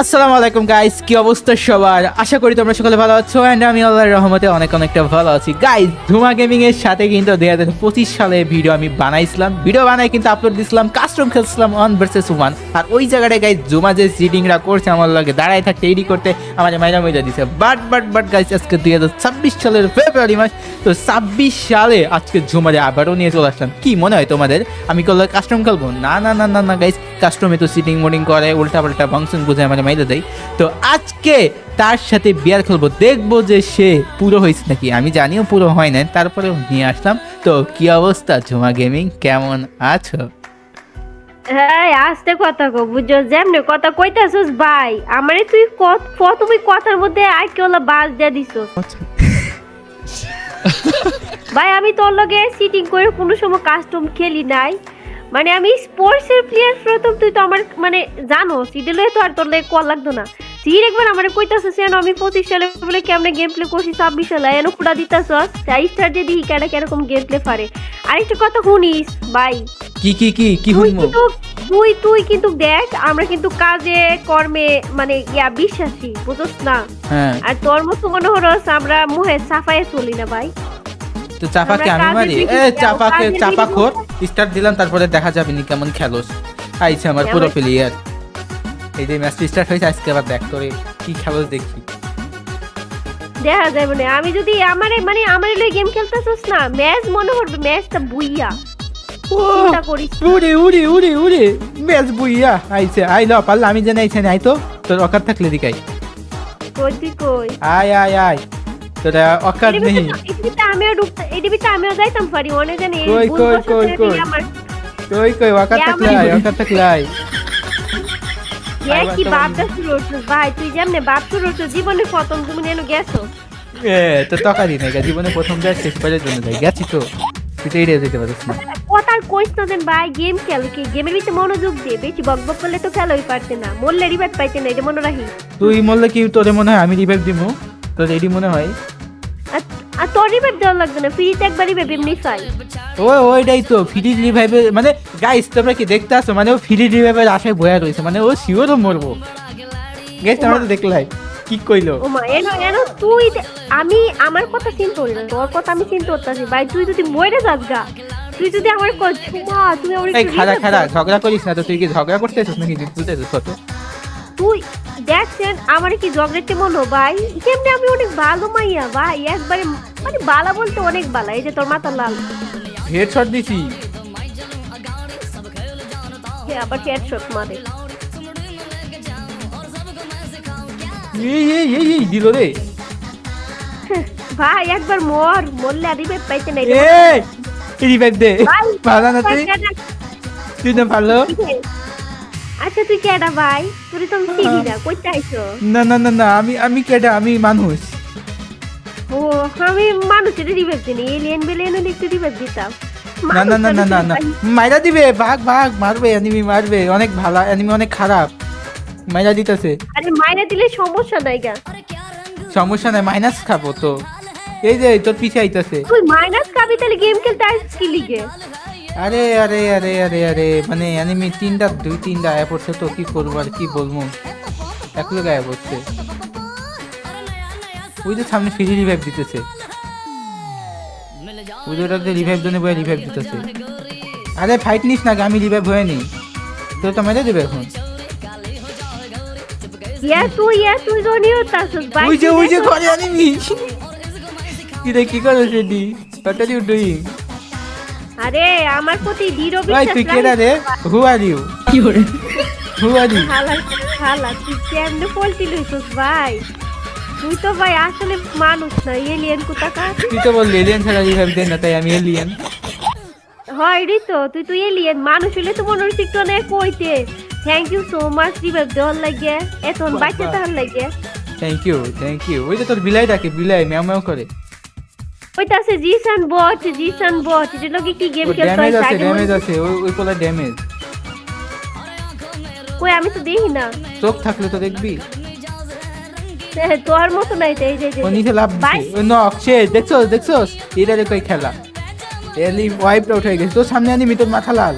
আসসালামু আলাইকুম গাইস, কি অবস্থা সবার? আশা করি তোমরা সকলে ভালো আছো এন্ড আমি আল্লাহর রহমতে অনেকটা ভালো আছি। গাইস, ধুমা গেমিং এর সাথে কিন্তু 2025 সালে ভিডিও আমি বানাইছিলাম, ভিডিও বানাই কিন্তু আপলোড দিছিলাম, কাস্টম খেলছিলাম 1 ভার্সেস 1। আর ওই জায়গাটায় গাইস জুমা যে চিটিংরা করছে আমার লগে দাঁড়ায় থাকতে এডি করতে আমাদের মাইরা দিছে। বাট গাইস, আজকে 2026 সালের ফেব্রুয়ারি মাস, তো 26 সালে আজকে জুমারে আবারও নিয়ে চলে আসলাম। কি মনে হয় তোমাদের আমি করলে কাস্টম খেলবো? না গাইস, কাস্টমে তো সিটিং মোডিং করে, উল্টা পাল্টা ফাংশন বুঝে আমার মাইরে দেয়। তো আজকে তার সাথে বিয়ার খেলবো, দেখবো যে সে পুরো হয়েছে নাকি। আমি জানিও পুরো হয় না, তারপরেও নিয়ে আসলাম। তো কি অবস্থা ঝুমা গেমিং, কেমন আছো? হ্যাঁ, আস্তে কথা কো, বুঝছো? যেমনে কথা কইতাছস ভাই, আমারে তুই তুমি কথার মধ্যে আর কি হলো বাস দিয়ে দিছস ভাই। আমি তোর লগে সিটিং করে কোনো সময় কাস্টম খেলি নাই, মানে আমি স্পোর্টস এর প্লেয়ার প্রথম। তুই তো আমার মানে জানো সিডিলে তো আর তোর লাগে কল লাগতো না। তুই একবার আমারে কইতাছস যেন আমি 25 সালে বলে কেমনে গেম প্লে করছি 26 সালে এনো কুড়া দিতাছস। তাই স্টার দিয়ে দিই কেডা কিরকম গেম প্লে পারে। আরেকটা কথা শুনিস ভাই, কি শুনবো? তুই কিন্তু দেখ, আমরা কিন্তু কাজে কর্মে মানে বিশ্বাসী, বুঝছ না? হ্যাঁ, আর তোর মতো মনে হরস আমরা মুহে সাফায়ে চলি না ভাই। তো চাপাকে আমি মারি। চাপা খোর স্টার্ট দিলাম, তারপরে দেখা যাবে নি কেমন খেলোস। আইছে আমার পুরো প্লেয়ার। এই যে ম্যাচ স্টার্ট হয়েছে, আজকে আবার দেখ তোরে কি খেলোস দেখি। দেখা যায় মানে আমি যদি আমারে লই গেম খেলতাছস না, ম্যাচ মনে করবে ম্যাচটা বুইয়া। চিন্তা করিস উড়ে ম্যাচ বুইয়া আইছে। আইলো পারলে আমি জানি আইছে না, আই তো তোর অকার থাকলে দিকাই। কই আয় তোরা অকার নেই। এডিবিতে আমিও যাইতাম পারি অনেক জানি। কই অকার থাকলে আয়। কি বাপটা শুরু হচ্ছিস ভাই? তুই যেমনে বাপ শুরু হচ্ছিস জীবনে প্রথম তুমি নেন গেছো। তো তকারি নাই জীবনে প্রথম যাই শেষবারের জন্য যাই গেছি তো তুই তো এড়িয়ে যেতে পারিস না। কথা আর কইস না দেন ভাই, গেম খেল, কি গেমের ভিতরে মনোযোগ দে। বেশি বকবক করলে তো খেলোই পারতে না, মরলে রিভাইভ পাইতে না, এটা মনে রাখি। তুই মরলে কি তোরে মনে হয় আমি রিভাইভ দিব? তোর এডি মনে হয়? আর তোর রিভাইভ দেওয়া লাগবে না, ফ্রিতে একবার রিভাইভ এমনি পাই। ওইটাই তো ফ্রি রিভাইভের মানে। গাইস, তোমরা কি দেখতে আসো? মানে ও ফ্রি রিভাইভের আশায় বয়া রয়েছে, মানে ও শিওরও মরবো। গাইস, তোমরা তো দেখলাই কি কইলো। ওমা এনো তুই আমি আমার কথা চিন্তা করি না, তোর কথা আমি চিন্তা করতেছি ভাই। তুই যদি মরে যাস গা, তুই যদি আমার ঝুমা তুই আমার এই খাড়া ঝগড়া করিস না তো। তুই কি ঝগড়া করতেছিস নাকি বুঝতেছিস কত? তুই দেখছেন আমার কি ঝগড়াতে মনো ভাই? কেমনে আমি অনেক ভালো মাইয়া ভাই, একবারে মানে বালা বলতে অনেক বালা। এই যে তোর মাথা লাল, হেডশট দিছি। আবার হেডশট মারে। এই দিল রে ভাই একবার মরলে রিভাইভ পাইতে নাই। রিভাইভ দে। ভালো না তুই না ভালো। আচ্ছা তুই কেডা ভাই? তুই তো চিনি না, কই চাইছো? না আমি কেডা? আমি মানুষ। ও আমি মানুষের রিভাইভ দিই, এলিয়েন বেলিয়েন হলে একটু রিভাইভ দিতাম। না মাইরা দিবে। ভাগ মারবে, এনিমি মারবে। অনেক ভালো এনিমি, অনেক খারাপ। মাইরা দিতেছে। আরে মাইরা দিলে সমস্যা নাই গা। সমস্যা নাই, মাইনাস খাবো তো। এই যে তোর পিছে আইতাছে। তুই মাইনাস খাবি তাহলে গেম খেলতে আসছিস কি লিগে? আরে মানে এনিমি দুই তিনটা আয়া পড়ছে তো কি করবো আর কি বলবো, এক লোক আয়া পড়ছে। ওই যে সামনে ফ্রি রিভাইভ দিতেছে, ওই যে ওটাতে রিভাইভ জন্য বয়ে রিভাইভ দিতেছে। আরে ফাইট নিস না, আমি রিভাইভ হয়ে নি তো তো মেরে দেবে এখন। তুই জনিও তাসস ভাই। ওই যে ঘরে এনিমি। কি করে সেডি? What are you doing? আরে আমার প্রতি দৃঢ় ভাই বিশ্বাস তুই কেডা রে? Who are you? হালা তুই কেমনে পল্টি লইছস ভাই? তুই তো ভাই আসলে মানুষ না, এলিয়েন কোথাকার। তুই তো বললি এলিয়েন ছাড়া রিভাইভ দেন না, তাই আমি এলিয়েন। হয় রে, তো তুই এলিয়েন। মানুষ হইলে তো মনে হচ্ছে একটু অনেক কইতে thank you so much revive দেওয়ার লাগে, এখন বাচ্চা তাহার লাগে। Thank you. ওই যে তোর বিলাই ডাকে, বিলাই ম্যাও করে। ওইটাছে জিসান বট এটা লগে কি গেম খেলতে হয়? ড্যামেজ আছে ওই কোলা ড্যামেজ। কই আমি তো দেখি না। চোখ থাকলে তো দেখবি। তোর মতো নাই তো। এই যে ও নিচে লাভ দিছে। ও নক শেষ। দেখছস এটা রে কই খেলা এলি ওয়াইপ আউট হয়ে গেছে। তোর সামনে এনিমি, তোর মাথা লাল।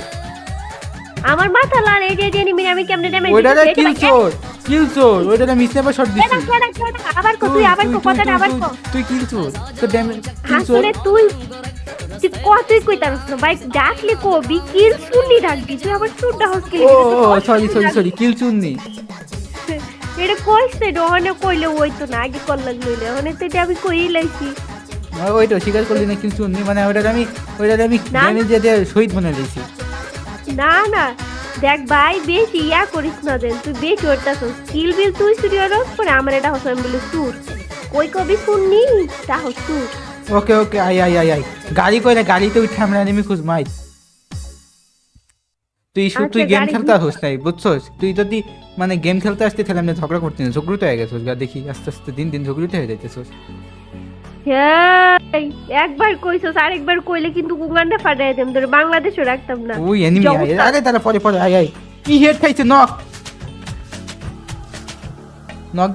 আমার মাথা লাল। এই যে এনিমি আমি কেমনে ড্যামেজ ওইটা কিল শট। কিল চোর ওইটা আমি স্ন্যাপার শট দিছি আবার কো তুই আবার কো কথাটা আবার কো তুই কিল চোর তো ড্যামেজ কিল চোর আসলে তুই তুই কইতারস না ভাই ডাকলে কবি কিল শুনলি ডাকবি তুই আবার চুরটা হসকে ও সরি কিল চুননি এটা কইছ না ডহনে কইলে ওই তো না আগে কল লাগলো মানে তো এটা আমি কই লাইছি ওই তো স্বীকার করলি না কিল চুননি মানে ওইটা আমি ড্যামেজ দিয়ে শহীদ বানাই দিয়েছি না না দেখ ভাই বেশি ইয়া করিস না দেন তুই বেশি ওরতাছ কিল বিল তুই স্টুডিও রস করে আমার এটা হসন বলে চুর কই কবি শুননি তা হস চুর ওকে আই গাড়ি কইলে গাড়িতে উঠে আমরা এনিমি খুঁজ মাই তুই গেম খেলতে হোস নাই বুঝছস তুই যদি মানে গেম খেলতে আসতে তাহলে আমরা ঝগড়া করতে না ঝগড়ুতে হয়ে গেছিস দেখি আস্তে আস্তে দিন ঝগড়ুতে হয়ে যাইতেছিস হ্যাঁ একবার কইছস আরেকবার কইলে কিন্তু গুঙ্গানটা ফাটাই দেম তোর বাংলাদেশও রাখতাম না ওই এনিমি আরে তারা পরে আই কি হেড খাইছে নক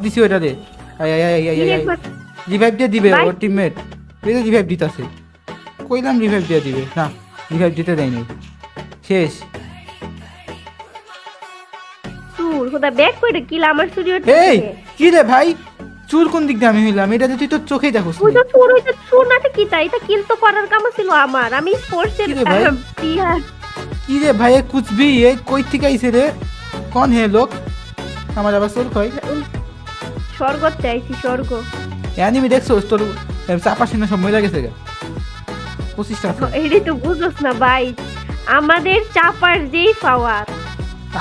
দিছি ওটা রে আই রিভাইভ দিয়ে দিবে ওর টিমমেট এই রিভাইভ দিতাছে কইলাম রিভাইভ দিয়ে দিবে না রিভাইভ দিতে দেয়নি শেষ চুর খোদা ব্যাক কইরে কিল আমার স্টুডিও এই কি রে ভাই চুর কোন দিক দিয়ে আমি হইলাম এটা তুই তো চোখেই দেখোস তুই তো চুর হইতে চুর না কি তাই এটা কিল তো করার কাম ছিল আমার আমি স্পোর্টসের প্লেয়ার কি রে ভাই कुछ भी এই কই থেকে আইছে রে কোন হে লোক আমার আবার চোর কই স্বর্গতে আইছি স্বর্গ অ্যানিমি দেখছস তোর চাপাশিনা সব মইলা গেছে গা 25টা আছে এইটাই তো বুঝছস না ভাই আমাদের চাপার যেই পাওয়ার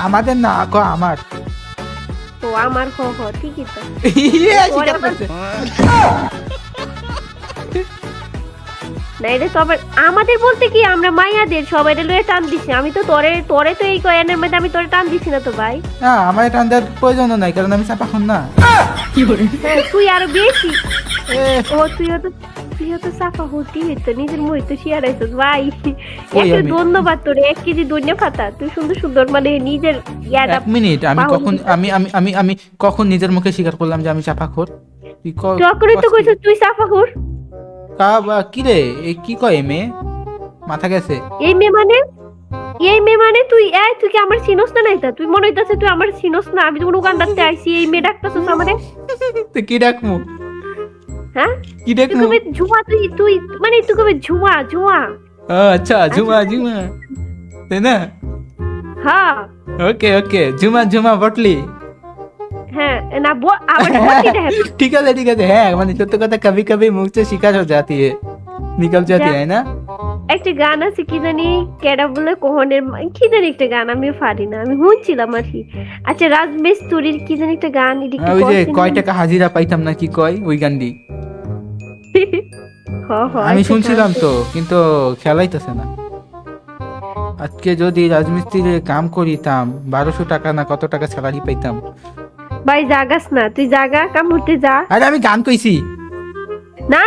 আমাদের না আমার তো আমার হ ঠিকই তো স্বীকার করছে না এটা তো আবার আমাদের বলতে কি আমরা মাইয়াদের সবাই লয়ে টান দিছি আমি তো তোরে তো এই কয়েনের মধ্যে আমি তোরে টান দিছি না তো ভাই হ্যাঁ আমার টান দেওয়ার প্রয়োজন নাই কারণ আমি চাপা খুন না তুই আরো বেশি ও তুইও তো সাফা হতি তো নিজের মুই তো শেয়ার আইছস ভাই একটু ধন্যবাদ তোরে 1 কেজি ধনিয়া পাতা তুই সুন্দর মানে নিজের ইয়াটা 1 মিনিট আমি কখন নিজের মুখে স্বীকার করলাম যে আমি চাপাখোর তুই যখনই তো কইছস তুই চাপাখোর কি রে কি কয় মেয়ে মাথা গেছে এই মেয়ে মানে তুই কি আমার চিনোস না নাইতা তুই মনে হইতাছে তুই আমার চিনোস না আমি যখন উগান্ডাতে আইছি এই মেয়ে ডাকতাছস আমারে তুই কি ডাকমু হ্যাঁ কি ডাকমু তুই ঝুমা তুই মানে তুই কবে ঝুমা আচ্ছা ঝুমা তাই না হ্যাঁ ওকে ঝুমা বটলি হ্যাঁ না আবার বটলি রে ঠিক আছে হ্যাঁ মানে সত্য কথা কবি মুখ से शिकार हो जाती है निकल जाती है ना একটা গান আছে কি জানি কেডা বলে কোহনের কি জানি একটা গান আমি পারি না আমি শুনছিলাম আর কি আচ্ছা রাজমিস্ত্রির কি জানি একটা গান এদিকে ওই যে কয় টাকা হাজিরা পাইতাম না কি কয় ওই গানটি আমি শুনছিলাম তো কিন্তু খেলাইতেছে না আজকে যদি রাজমিস্ত্রির কাম করিতাম 1200 টাকা না কত টাকা স্যালারি পাইতাম ভাই জাগাস না তুই জাগা কাম করতে যা আরে আমি গান কইছি না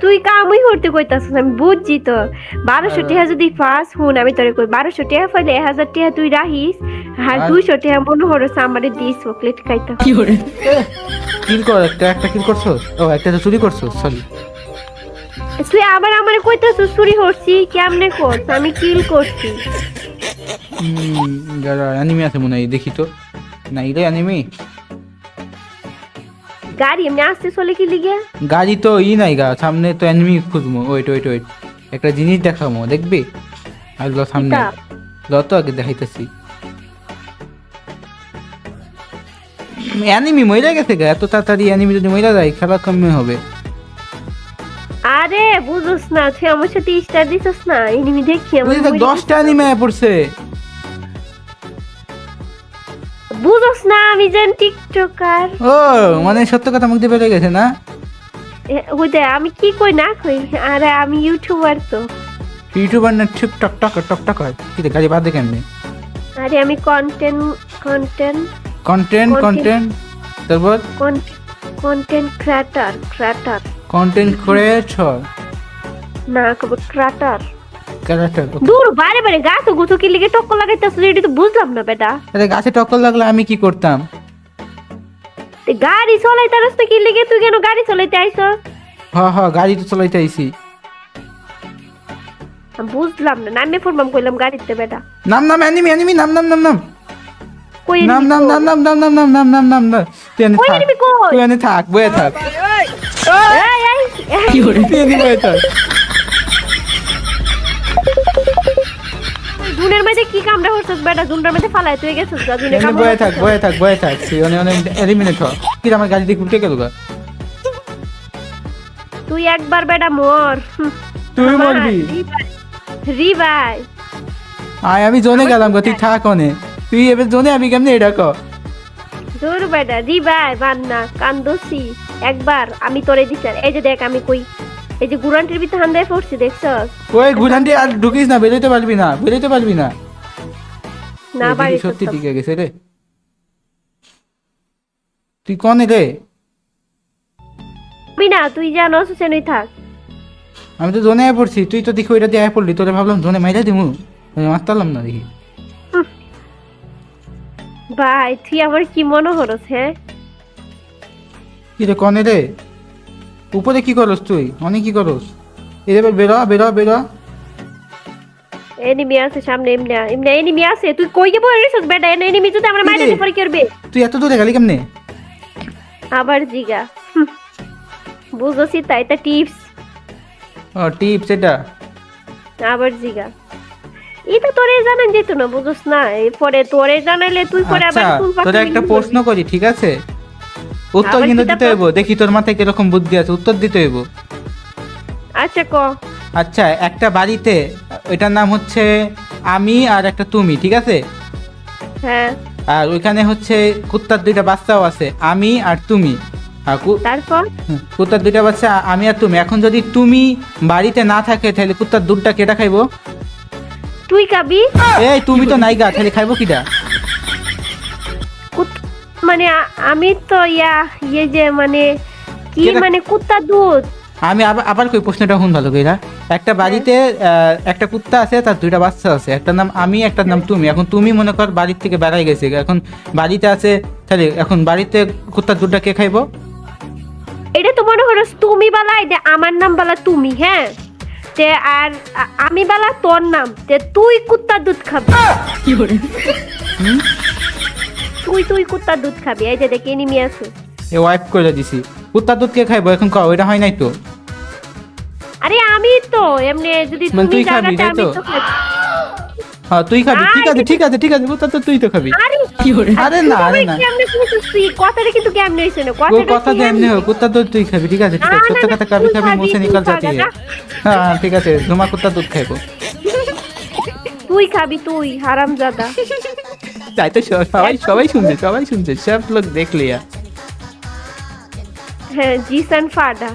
তুই কামই করতে কইতাছিস আমি বুঝছি তো 1200 টাকা যদি পাস হুন আমি তোরে কই 1200 টাকা পাইলে 1000 টাকা তুই রাখিস আর 200 টাকা মনে হরস আমারে দিস চকলেট খাইতা কি করে কিল কর একটা কিল করছো ও একটা তো চুরি করছো সরি তুই আবার আমারে কইতাছিস চুরি করছি কেমনে করছ আমি কিল করছি যারা অ্যানিমে আছে মনে হয় দেখি তো না এটা অ্যানিমে গাড়ি এমনি আসতে চলে কি লিগে গাড়ি তো নাই গা সামনে তো অ্যানিমি খুঁজবো ওয়েট একটা জিনিস দেখাবো দেখবি আর সামনে যত আগে দেখাইতেছি অ্যানিমি মরে গেছে গা এত তাড়াতাড়ি অ্যানিমি যদি মরে যায় খেলা কমে হবে আরে বুঝছস না তুই আমার সাথে স্টার দিছস না এনিমি দেখি আমি 10টা অ্যানিমে পড়ছে বুঝছস না আমি যেন টিকটকার ও মানে সত্য কথা মুখ দিয়ে বেরিয়ে গেছে না ওইটা আমি কি কই না কই আরে আমি ইউটিউবার তো ইউটিউবার না টিকটক হয় কি গাড়ি বাদ দে কেমনে আরে আমি কন্টেন্ট তারপর কন্টেন্ট ক্রিয়েটর কন্টেন্ট ক্রিয়েটর না কব ক্রিয়েটর ক্যারেক্টার দূর বারে গাছ গুছো কি লিগে টক্কর লাগাইতাছ এটা তো বুঝলাম না বেটা আরে গাছে টক্কর লাগলে আমি কি করতাম গাড়ি চলাইতারস তো কি লিগে তুই কেন গাড়ি চলাইতে আইছস হ্যাঁ গাড়ি তো চলাইতে আইছি বুঝলাম না নামে ফরমাম কইলাম গাড়িতে বেটা নাম অ্যানিমি নাম কই নাম enemy নাম কই? নাম নাম নাম নাম নাম নাম নাম নাম তুই এনে কই থাক enemy কই? তুই এনে থাক বয়ে থাক এই তুই এনে বয়ে থাক জুনের মধ্যে কি কামড়া হচ্ছিস বেটা জুনের মধ্যে ফালায় তুই গেছিস গা জুনে এনে কামড়া বয়ে থাক বয়ে থাক বয়ে থাক তুই অনেক অনেক এলিমিনেট হ কি রে, আমার গাড়ি দিয়ে উল্টে গেল গা তুই একবার বেটা মর তুই মরবি রিভাই আয় আমি জোনে গেলাম গো তুই থাক অনে তুই এবার জোনে আমি কেমনে এটা ক দূর বেটা রিভাই বান্না কান্দসি একবার আমি তোরে দিছি এই যে দেখ আমি কই এই যে গুরান্টির ভিতরে হান্দায় পড়ছি দেখছস ওই ঘুরান্টি আর ঢুকিস না, বেরোতে পারবি না বেরোতে পারবি না না এই বাড়ি দেখি সত্যি টিকে গেছে রে তুই কনে রে আমি না তুই জানোস সেনই থাক আমি তো জোনে আয় পড়ছি, তুই তো দেখি ওইটা দিয়ে আয় পড়লি, তোরে ভাবলাম জোনে মাইরা দিমু আমি মারতাম না দেখি ভাই তুই আমার কি মনে হরস হ্যাঁ কি রে কনে রে উপরে কি করস তুই অনেক কি করস এবার বেরো বেরো বেরো এনিমি আছে সামনে এমনি এনিমি আছে তুই কই যাবো রেছস বেটা এনিমি যদি আমরা মাইরা দিতে পারি কি করবে তুই এত দূরে গেলি কেমনে আবার জিগা বুঝছস তাই তা টিপস ও টিপস এটা আবার জিগা এটা তোরে জানান যেত না বুঝছস না এরপরে তোরে জানাইলে তুই পরে আচ্ছা আবার ফুল তোরে একটা প্রশ্ন করি ঠিক আছে উত্তর আবার কিন্তু কিতা দিতে হইব, দেখি তোর মাথায় কিরকম বুদ্ধি আছে, উত্তর দিতে হইব। আচ্ছা ক আচ্ছা একটা বাড়িতে ওইটার নাম হচ্ছে আমি আর একটা তুমি, ঠিক আছে? হ্যাঁ আর ওইখানে হচ্ছে কুত্তার দুইটা বাচ্চাও আছে, আমি আর তুমি। আর তারপর কুত্তার দুইটা বাচ্চা আমি আর তুমি। এখন যদি তুমি বাড়িতে না থাকে তাহলে কুত্তার দুধটা কেটা খাইবো? তুই খাবি এই তুমি তো নাইগা, তাহলে খাইবো কিটা? মানে আমি তো ইয়ে যে মানে কি কেটা- মানে কুত্তা দুধ আমি আবার আবার কই প্রশ্নটা শুন ভালো কইরা। একটা বাড়িতে একটা কুত্তা আছে, তার দুইটা বাচ্চা আছে, একটার নাম আমি একটার নাম তুমি। এখন তুমি মনে কর বাড়ির থেকে বেড়াই গেছে, এখন বাড়িতে আছে, তাহলে এখন বাড়িতে কুত্তার দুধটা কে খাইবো? এটা তো মনে হলো তুমি বালা এটা আমার নাম বালা তুমি হ্যাঁ তে আর আমি বালা তোর নাম তে তুই কুত্তার দুধ খাবি হুম? তুই কুত্তার দুধ খাবি এই যে দেখে এনিমি আছে এ ওয়াইপ করে দিছি। কুত্তার দুধ কে খাইবো এখন কও, এটা হয় নাই তো। আরে আমি তো এমনি যদি মানে তুমি তুই খাবি, জায়গাতে তাই আমি তো? তো খাবি হ্যাঁ তুই খাবি, না, ঠিক আছে ঠিক আছে ঠিক আছে, কুত্তার তো তুই তো খাবি। আরে আরে না আরে না, কেমনে বুঝছিস কথাটা কিন্তু কেমনে হইছে না ও কথা কি তো এমনি হোক, কুত্তার দুধ তুই খাবি, ঠিক আছে ঠিক আছে, না, সত্য না, কথা খাবি তুই খাবি খাবি, মুছে তুই নিকাল খাবি, যাতে। না। হ্যাঁ ঠিক আছে, তোমার কুত্তার দুধ খাইবো। তুই খাবি তুই হারামজাদা তাই তো সবাই সবাই শুনছে, সবাই শুনছে, সব লোক দেখলি। হ্যাঁ জিসান ফাডা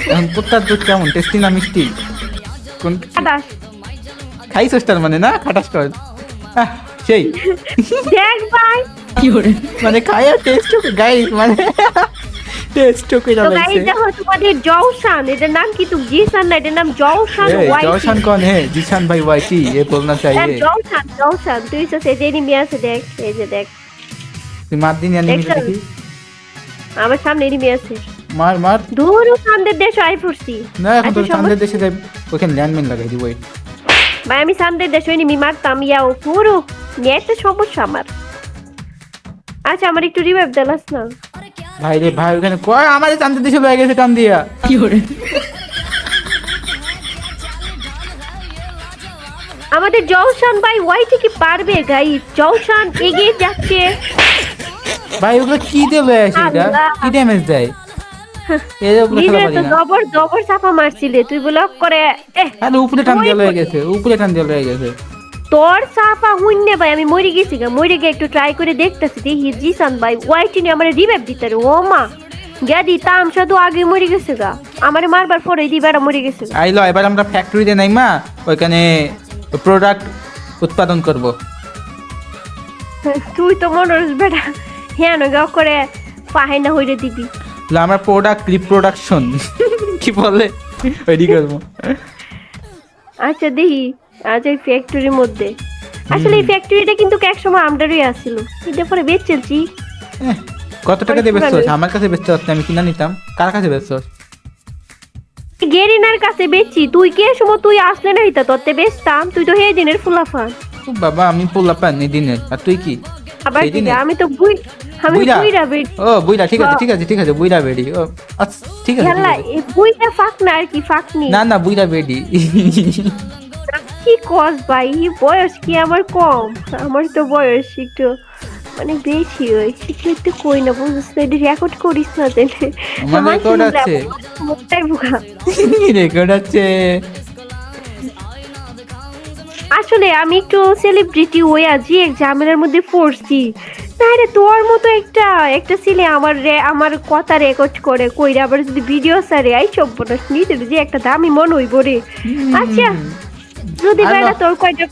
এখন কুত্তার দুধ কেমন, টেস্টি না মিষ্টি? কোন ফাডা খাইছস তার মানে না, খাটাস কর সেই দেখ ভাই মানে খায়া টেস্ট গাইস, মানে টেস্ট করে তো গাইস লাগছে। দেখো তোমাদের জওশান এটার নাম কি তুই জিসান না এটার নাম জওশান ए ওয়াইটি जौशन कौन है? जीशान भाई वाईटी, ये बोलना হ্যাঁ चाहिए। জওশান তুই তো সেই এনিমি আছে দেখ এই যে দেখ তুই মার দিন এনিমি দেখছো? দেখি, আমার সামনে এনিমি আছে মার মার। দূর সামনের দেশ আই পড়ছি না এখন তোর আচ্ছা, সামনের দেশে যাই, ওখানে ল্যান্ডমাইন লাগাই দিব। ওয়েট ভাই আমি সামনের দেশ এনিমি মারতাম ইয়াও পুরো নেটে সমস্যা আমার আচ্ছা আমার একটু রিভাইভ দিলাস না ভাই রে ভাই, ওখানে কয় আমারে টানতে দেশে লয়ে গেছে টান দিয়া। আমাদের জওশান ভাই ওয়াইটি কি পারবে গাইস জওশান এগিয়ে যাচ্ছে ভাই ওগুলো কি দিয়ে লয়ে আসে এটা, আল্লাহ। কি ড্যামেজ দেয়? এই ওগুলো খেলা নিজে পারি তো না। জবর চাপা মারছিলে তুই ব্লক করে আরে উপরে টান দিয়ে লয়ে গেছে, উপরে টান দিয়ে লয়ে গেছে। তোর চাপা হুইনে ভাই আমি মরে গেছি গা মরে গিয়ে একটু ট্রাই করে দেখতেছি দেখি জিসান ভাই ওয়াইটি নিয়ে আমার রিভাইভ দিতে রে ও মা গেদি তামসা তো আগে মরে গেছে গা আমারে মারবার পরে দি বেড়া মরে গেছে গা আইলো এবার আমরা ফ্যাক্টরিতে নাই মা, ওইখানে প্রোডাক্ট উৎপাদন করব। তুই তো মনে হস বেটা হ্যাঁ না গা করে পাহাইনা হইরে দিবি আমরা প্রোডাক্ট রিপ্রোডাকশন কি বলে ওইটি করবো। আচ্ছা দেখি আজ এই ফ্যাক্টরির মধ্যে আসলে এই ফ্যাক্টরিটা কিন্তু একসময় আমদারই আসছিল এটা পরে বেচ চলছি কত টাকা দিয়ে বেচছস? আমার কাছে বেচতে হচ্ছে, আমি কিনা নিতাম। কার কাছে বেচছস? গেরিনার কাছে বেচছি তুই কে সময় তুই আসলে না হইতা তোরতে বেচতাম তুই তো হে দিনের ফুলাফান ও বাবা আমি পোলাপান এই দিনের, আর তুই কি আবার সেই কি দিনে? রে, আমি তো বুইড়া? বুইরা বেডি। ও বুইড়া, ঠিক আছে ঠিক আছে ঠিক আছে, বুইড়া বেডি। ও আচ্ছা ঠিক আছে ঠিক খেলা আছে। এই বুইরা ফাক না আর কি, ফাক নি। না না বুইড়া বেডি। কি কস ভাই, বয়স কি আমার কম? আমার তো বয়স একটু মানে বেশি হয়েছে, একটু কই না বুঝছিস না, এটা রেকর্ড করিস না তাহলে। আমার রেকর্ড আছে, মোটাই বোকা। রেকর্ড আছে। আসলে আমি একটু সেলিব্রিটি হয়ে আছি, এক ঝামেলার মধ্যে পড়ছি। না রে, তোর মতো একটা ছেলে আমার কথা রেকর্ড করে কইরা আবার যদি ভিডিও সারে আই সব বনাস নিজের যে একটা দামি মন হইব রে। আচ্ছা যদি আর বেটা না- তোর কয়টা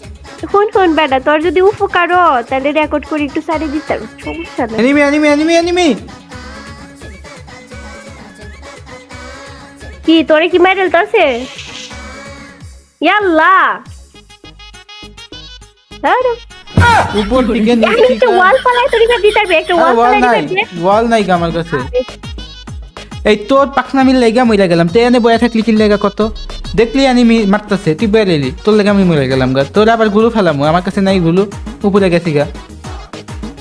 শুন বেটা, তোর যদি উপকার হয় তাহলে রেকর্ড করে একটু সারে দিতাম, সমস্যা নাই। Anime anime anime anime. কি তোরে কি মেডেল তো আছে? ইয়াল্লা আরে উপর দিকে আমি নিচে একটা ওয়াল ফালাই তোর রিভাইভ দিতে পারবে, একটা ওয়াল ওয়াল ফালাই নাই, দিতে ওয়াল নাই গো আমার কাছে। এই তোর পাখনামির লেগা মইরা গেলাম, তে এনে বয়া থাকলি কি লেগা কত দেখলি অ্যানিমি মারতাছে, তুই বয়া লেলি, তোর লেগা আমি মরে গেলাম গা। তোর আবার গুলো ফেলামু, আমার কাছে নাই গুলো, উপরে গেছি গা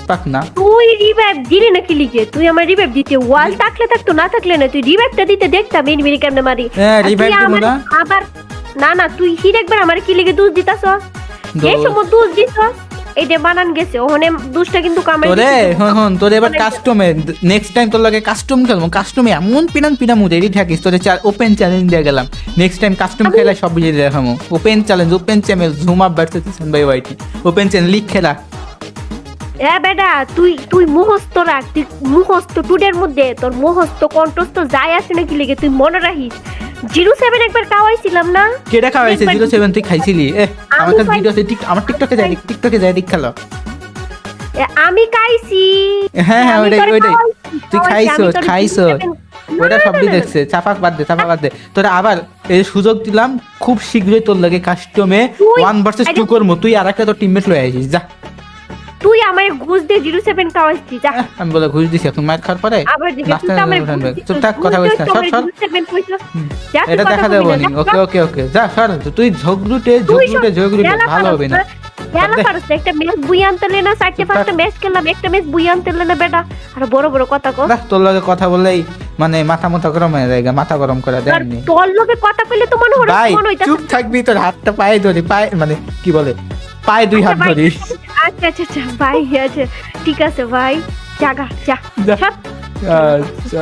পাখনা। তুই রিভাইভ দিলি নাকি লিখে? তুই আমার রিভাইভ দিতে ওয়াল থাকলে থাকতো, না থাকলে না, তুই রিভাইভটা দিতে দেখতাম এনিমি কেমনে মারি। হ্যাঁ, আর তুই revive দিবো আমার- না? আবার না না, তুই হির একবার আমার কি লিখে দুধ দিতাছ, দোষ। এই সময় দুধ দিছ, এইটা বানান গেছে ওখানে দুধটা কিন্তু কামাই তোরে দিছে। হন হন তোরে এবার কাস্টমে নেক্সট টাইম তোর লাগে কাস্টম খেলবো, কাস্টমে এমন পিনাম রেডি থাকিস, তোরে ওপেন চ্যালেঞ্জ দিয়ে গেলাম। নেক্সট টাইম কাস্টম খেলা সব বুঝিয়ে দেখামো। Open challenge, open challenge Jhuma versus Kishan ভাই ওয়াইটি, ওপেন চ্যালেঞ্জ লিখ খেলা। এ বেটা তুই মুখস্থ রাখ, তুই মুখস্থ টুডের মধ্যে তোর মুখস্থ কণ্ঠস্থ যাই আসে নাকি লিখে তুই মনে রাখিস। 07 একবার খাওয়াইছিলাম না? কেটা খাওয়াইছে একবার- 07 তুই খাইছিলি? আমার কাছে ভিডিও আছে, আমার টিকটকে যাই দেখ খেলা। এ, আমি খাইছি। হ্যাঁ হ্যাঁ আমি ওইটাই তোরে ওইটাই, তুই খাওয়াইছি, আমি তোরে খাইছ, 07 ওইটা না, সবই না, না, দেখছে। চাপাক বাদ দে তোরা আবার এই সুযোগ দিলাম, খুব শীঘ্রই তোর লাগে কাস্টমে তুই- 1 ভার্সেস 2 করবো। তুই আর একটা তোর টিমমেট লয়ে আইছিস, যা। তুই আমার ঘুষ দিয়ে 07 খাওয়াইছি, যা। আমি বলে ঘুষ দিছি, এখন মার খাওয়ার পরে আবার দিবি, লাস্টে তুই তো আমার উঠানবে। ঘুষ দিছিস, চুপ থাক, কথা ঘুষ বলিস না, দিছিস, সর আমার সর। 07 কইছিস। যা, তুই এটা কথা দেখা বলবি দেবো না, নি। যা, ওকে সর। ওকে ওকে যা সর। তুই ঝগড়ুটে ভালো হবে না। খেলা পারছ না, একটা ম্যাচ বুই আনতে না, 4-5টা ম্যাচ খেললাম, একটা ম্যাচ বুই আনতে না বেটা। আর বড় বড় কথা কো। দেখ তোর লগে কথা বললেই মানে মাথা গরম হয়ে যায়, মাথা গরম করে আর দেয়নি। তোর লগে কথা কইলে তো মনে ভাই হইতাছে। চুপ থাকবি, তোর হাতটা পায়ে ধরি, পায়ে মানে কি বলে পায়ে 2 হাত ধরি। আচ্ছা আচ্ছা আচ্ছা ভাই, আচ্ছা ঠিক আছে ভাই, জাগা যা যা। সব। আচ্ছা